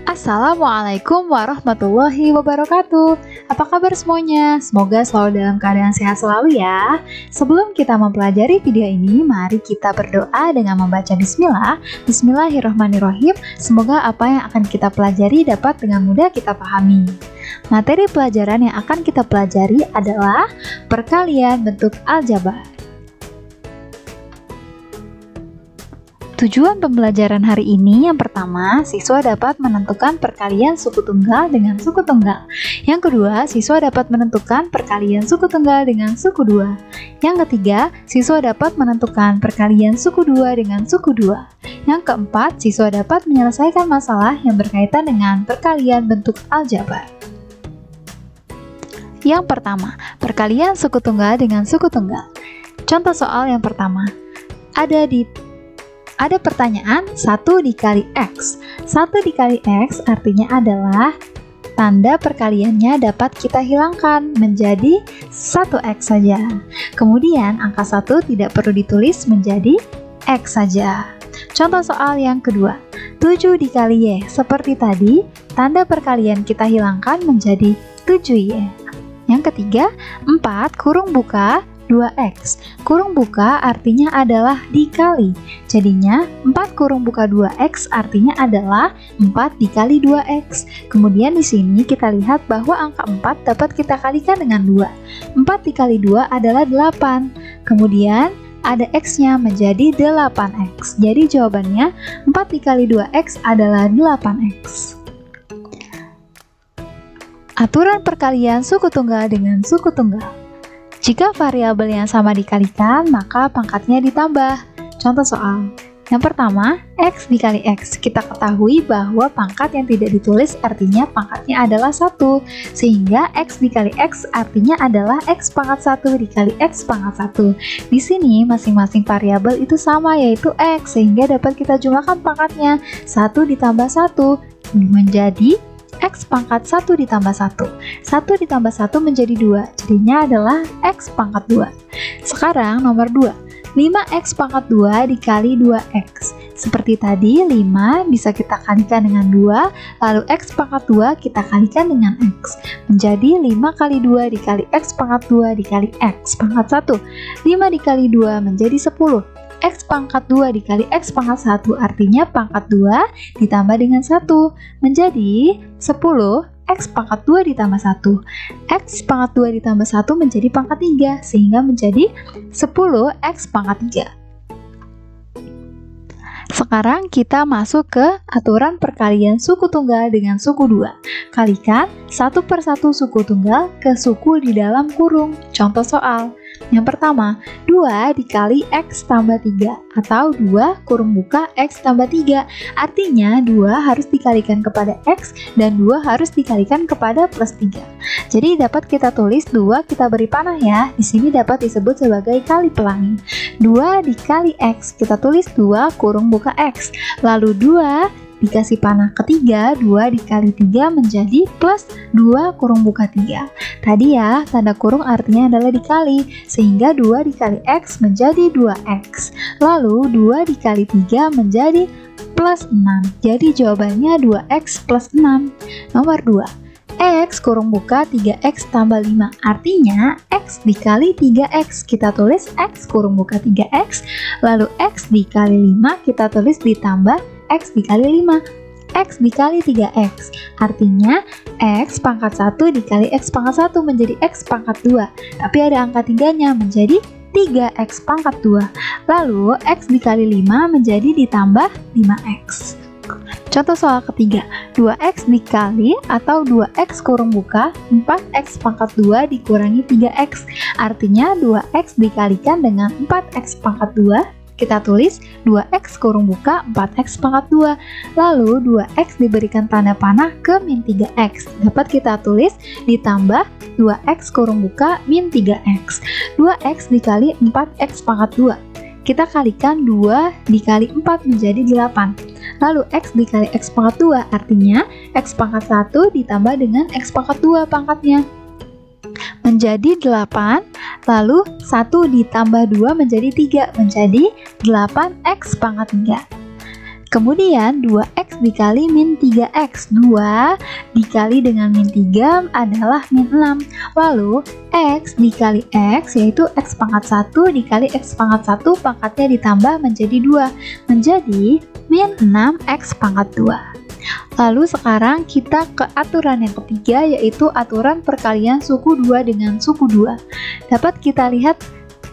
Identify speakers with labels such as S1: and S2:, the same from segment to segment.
S1: Assalamualaikum warahmatullahi wabarakatuh. Apa kabar semuanya? Semoga selalu dalam keadaan sehat selalu ya. Sebelum kita mempelajari video ini, mari kita berdoa dengan membaca bismillah. Bismillahirrahmanirrahim. Semoga apa yang akan kita pelajari dapat dengan mudah kita pahami. Materi pelajaran yang akan kita pelajari adalah perkalian bentuk aljabar. Tujuan pembelajaran hari ini yang pertama, siswa dapat menentukan perkalian suku tunggal dengan suku tunggal. Yang kedua, siswa dapat menentukan perkalian suku tunggal dengan suku dua. Yang ketiga, siswa dapat menentukan perkalian suku dua dengan suku dua. Yang keempat, siswa dapat menyelesaikan masalah yang berkaitan dengan perkalian bentuk aljabar. Yang pertama, perkalian suku tunggal dengan suku tunggal. Contoh soal yang pertama, ada pertanyaan 1 dikali X. 1 dikali X artinya adalah tanda perkaliannya dapat kita hilangkan menjadi 1X saja. Kemudian angka 1 tidak perlu ditulis menjadi X saja. Contoh soal yang kedua, 7 dikali Y. Seperti tadi, tanda perkalian kita hilangkan menjadi 7Y. Yang ketiga, 4 kurung buka 2X. Kurung buka artinya adalah dikali. Jadinya 4 kurung buka 2X artinya adalah 4 dikali 2X. Kemudian di sini kita lihat bahwa angka 4 dapat kita kalikan dengan 2. 4 dikali 2 adalah 8. Kemudian ada X-nya menjadi 8X. Jadi jawabannya 4 dikali 2X adalah 8X. Aturan perkalian suku tunggal dengan suku tunggal. Jika variabel yang sama dikalikan, maka pangkatnya ditambah. Contoh soal. Yang pertama, X dikali X. Kita ketahui bahwa pangkat yang tidak ditulis artinya pangkatnya adalah 1. Sehingga X dikali X artinya adalah X pangkat 1 dikali X pangkat 1. Di sini masing-masing variabel itu sama yaitu X. Sehingga dapat kita jumlahkan pangkatnya. 1 ditambah 1 menjadi X pangkat 1 ditambah 1. 1 ditambah 1 menjadi 2. Jadinya adalah X pangkat 2. Sekarang nomor 2. 5X pangkat 2 dikali 2X. Seperti tadi, 5 bisa kita kalikan dengan 2, lalu X pangkat 2 kita kalikan dengan X. Menjadi 5 kali 2 dikali X pangkat 2 dikali X pangkat 1. 5 dikali 2 menjadi 10. X pangkat 2 dikali X pangkat 1 artinya pangkat 2 ditambah dengan 1 menjadi 10 X pangkat 2 ditambah 1. X pangkat 2 ditambah 1 menjadi pangkat 3 sehingga menjadi 10 X pangkat 3. Sekarang kita masuk ke aturan perkalian suku tunggal dengan suku 2. Kalikan 1 per 1 suku tunggal ke suku di dalam kurung. Contoh soal. Yang pertama, 2 dikali X tambah 3 atau 2 kurung buka X tambah 3. Artinya 2 harus dikalikan kepada X dan 2 harus dikalikan kepada plus 3. Jadi dapat kita tulis 2 kita beri panah ya. Di sini dapat disebut sebagai kali pelangi. 2 dikali X kita tulis 2 kurung buka X. Lalu 2 dikasih panah ketiga, 2 dikali 3 menjadi plus 2 kurung buka 3. Tadi ya, tanda kurung artinya adalah dikali, sehingga 2 dikali X menjadi 2X. Lalu 2 dikali 3 menjadi plus 6. Jadi jawabannya 2X plus 6. Nomor 2. X kurung buka 3X tambah 5. Artinya X dikali 3X. Kita tulis X kurung buka 3X. Lalu X dikali 5 kita tulis ditambah X dikali 5. X dikali 3X. Artinya X pangkat 1 dikali X pangkat 1 menjadi X pangkat 2. Tapi ada angka 3-nya menjadi 3X pangkat 2. Lalu X dikali 5 menjadi ditambah 5X. Contoh soal ketiga, 2X dikali atau 2X kurung buka 4X pangkat 2 dikurangi 3X. Artinya 2X dikalikan dengan 4X pangkat 2. Kita tulis 2X kurung buka 4X pangkat 2. Lalu 2X diberikan tanda panah ke min 3X. Dapat kita tulis ditambah 2X kurung buka min 3X. 2X dikali 4X pangkat 2. Kita kalikan 2 dikali 4 menjadi 8. Lalu X dikali X pangkat 2 artinya X pangkat 1 ditambah dengan X pangkat 2 pangkatnya. Menjadi 8, lalu 1 ditambah 2 menjadi 3, menjadi 8X pangkat 3. Kemudian 2x dikali min 3x, 2 dikali dengan min 3 adalah min 6. Lalu x dikali x, yaitu x pangkat 1 dikali x pangkat 1 pangkatnya ditambah menjadi 2, menjadi min 6x pangkat 2. Lalu sekarang kita ke aturan yang ketiga, yaitu aturan perkalian suku 2 dengan suku 2. Dapat kita lihat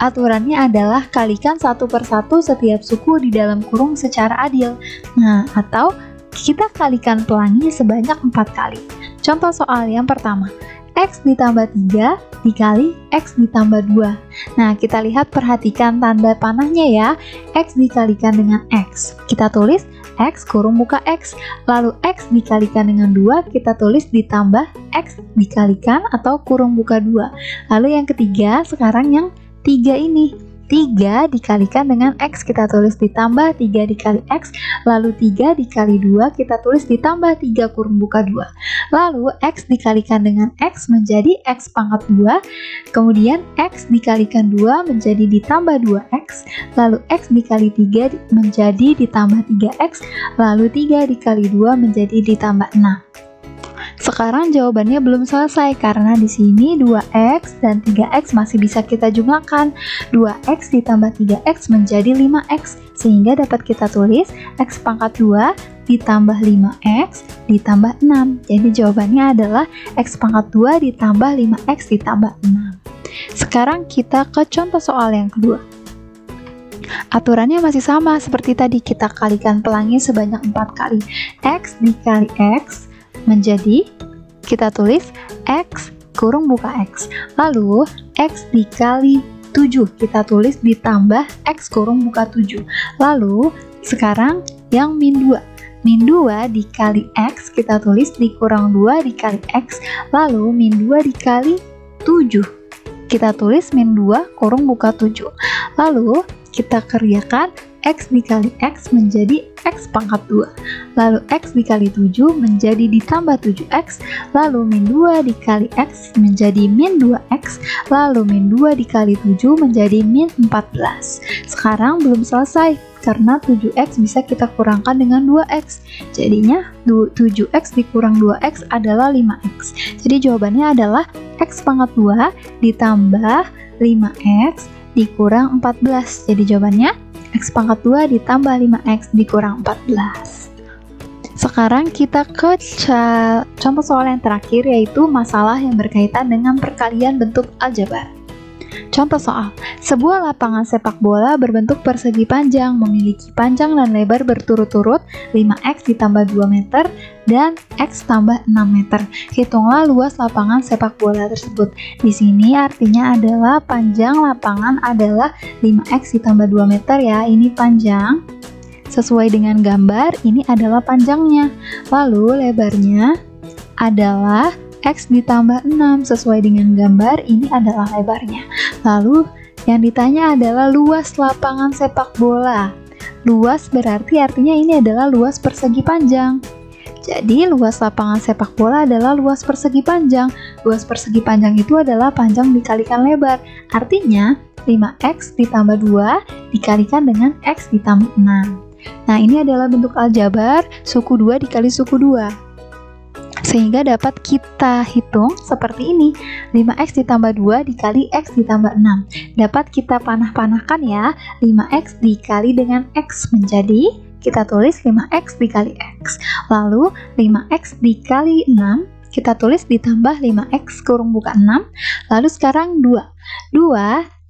S1: aturannya adalah kalikan satu per satu setiap suku di dalam kurung secara adil. Nah, atau kita kalikan pelangi sebanyak 4 kali. Contoh soal yang pertama, x ditambah 3 dikali x ditambah 2. Nah, kita lihat, perhatikan tanda panahnya ya. X dikalikan dengan x, kita tulis x kurung buka x. Lalu x dikalikan dengan 2, kita tulis ditambah x dikalikan atau kurung buka 2. Lalu yang ketiga, sekarang yang 3 ini, 3 dikalikan dengan x, kita tulis ditambah 3 dikali x. Lalu 3 dikali 2, kita tulis ditambah 3 kurung buka 2. Lalu x dikalikan dengan x menjadi x pangkat 2. Kemudian x dikalikan 2 menjadi ditambah 2x. Lalu x dikali 3 menjadi ditambah 3x. Lalu 3 dikali 2 menjadi ditambah 6. Sekarang jawabannya belum selesai karena di sini 2x dan 3x masih bisa kita jumlahkan. 2x ditambah 3x menjadi 5x, sehingga dapat kita tulis x pangkat 2 ditambah 5x ditambah 6. Jadi jawabannya adalah x pangkat 2 ditambah 5x ditambah 6. Sekarang kita ke contoh soal yang kedua. Aturannya masih sama seperti tadi, kita kalikan pelangi sebanyak 4 kali. X dikali x menjadi, kita tulis x kurung buka x. Lalu x dikali 7, kita tulis ditambah x kurung buka 7. Lalu sekarang yang min 2. Min 2 dikali x, kita tulis dikurang 2 dikali x. Lalu min 2 dikali 7, kita tulis min 2 kurung buka 7. Lalu kita kerjakan, x dikali x menjadi x pangkat 2. Lalu x dikali 7 menjadi ditambah 7x. Lalu min 2 dikali x menjadi min 2x. Lalu min 2 dikali 7 menjadi min 14. Sekarang belum selesai karena 7x bisa kita kurangkan dengan 2x. Jadinya 7x dikurang 2x adalah 5x. Jadi jawabannya adalah x pangkat 2 ditambah 5x dikurang 14. Jadi jawabannya x pangkat 2 ditambah 5x dikurang 14. Sekarang kita ke contoh soal yang terakhir, yaitu masalah yang berkaitan dengan perkalian bentuk aljabar. Contoh soal, sebuah lapangan sepak bola berbentuk persegi panjang, memiliki panjang dan lebar berturut-turut 5x ditambah 2 meter dan x tambah 6 meter. Hitunglah luas lapangan sepak bola tersebut. Di sini artinya adalah panjang lapangan adalah 5x ditambah 2 meter ya, ini panjang. Sesuai dengan gambar, ini adalah panjangnya. Lalu lebarnya adalah x ditambah 6, sesuai dengan gambar, ini adalah lebarnya. Lalu yang ditanya adalah luas lapangan sepak bola. Luas berarti artinya ini adalah luas persegi panjang. Jadi luas lapangan sepak bola adalah luas persegi panjang. Luas persegi panjang itu adalah panjang dikalikan lebar. Artinya 5x ditambah 2 dikalikan dengan x ditambah 6. Nah, ini adalah bentuk aljabar suku 2 dikali suku 2. Sehingga dapat kita hitung seperti ini, 5x ditambah 2 dikali x ditambah 6. Dapat kita panah-panahkan ya, 5x dikali dengan x menjadi, kita tulis 5x dikali x. Lalu 5x dikali 6, kita tulis ditambah 5x kurung buka 6. Lalu sekarang 2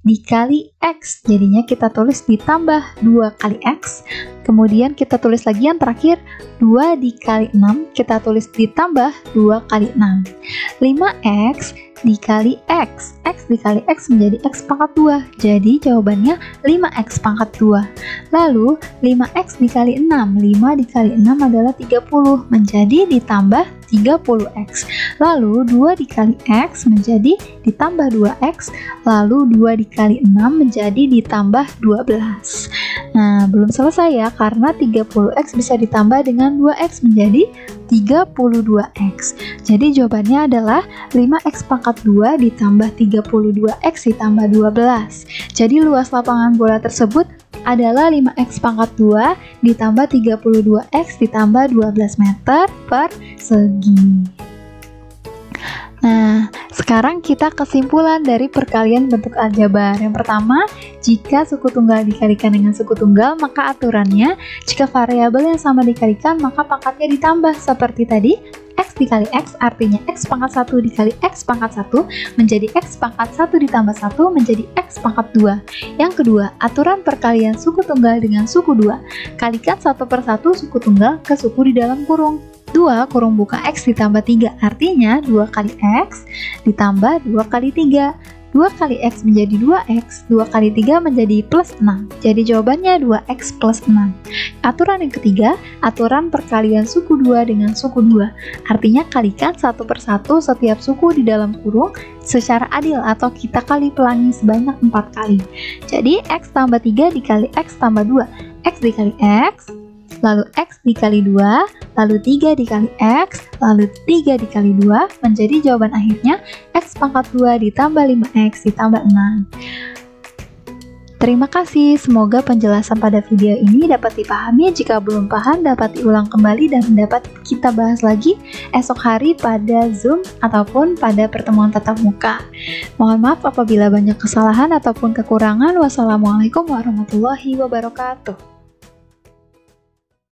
S1: dikali x, jadinya kita tulis ditambah 2 kali x. Kemudian kita tulis lagi yang terakhir, 2 dikali 6, kita tulis ditambah 2 kali 6. 5x dikali x, x dikali x menjadi x pangkat 2. Jadi jawabannya 5x pangkat 2. Lalu 5x dikali 6, 5 dikali 6 adalah 30, menjadi ditambah 30x. Lalu 2 dikali x menjadi ditambah 2x. Lalu 2 dikali 6 menjadi ditambah 12. Nah, belum selesai ya, karena 30x bisa ditambah dengan 2x menjadi 32x. Jadi jawabannya adalah 5x pangkat 2 ditambah 32x ditambah 12. Jadi luas lapangan bola tersebut adalah 5x pangkat 2 ditambah 32x ditambah 12 meter persegi. Nah, sekarang kita kesimpulan dari perkalian bentuk aljabar. Yang pertama, jika suku tunggal dikalikan dengan suku tunggal, maka aturannya jika variabel yang sama dikalikan, maka pangkatnya ditambah. Seperti tadi, x dikali x artinya x pangkat 1 dikali x pangkat 1 menjadi x pangkat 1 ditambah 1 menjadi x pangkat 2. Yang kedua, aturan perkalian suku tunggal dengan suku 2. Kalikan satu per satu suku tunggal ke suku di dalam kurung. 2 kurung buka x ditambah 3, artinya 2 kali x ditambah 2 kali 3. 2 kali x menjadi 2x, 2 kali 3 menjadi plus 6. Jadi jawabannya 2x plus 6. Aturan yang ketiga, aturan perkalian suku 2 dengan suku 2. Artinya kalikan satu per satu setiap suku di dalam kurung secara adil atau kita kali pelangi sebanyak 4 kali. Jadi x tambah 3 dikali x tambah 2. X dikali x, lalu x dikali 2, lalu 3 dikali x, lalu 3 dikali 2, menjadi jawaban akhirnya x pangkat 2 ditambah 5x ditambah 6. Terima kasih, semoga penjelasan pada video ini dapat dipahami. Jika belum paham, dapat diulang kembali dan dapat kita bahas lagi esok hari pada Zoom ataupun pada pertemuan tatap muka. Mohon maaf apabila banyak kesalahan ataupun kekurangan. Wassalamualaikum warahmatullahi wabarakatuh.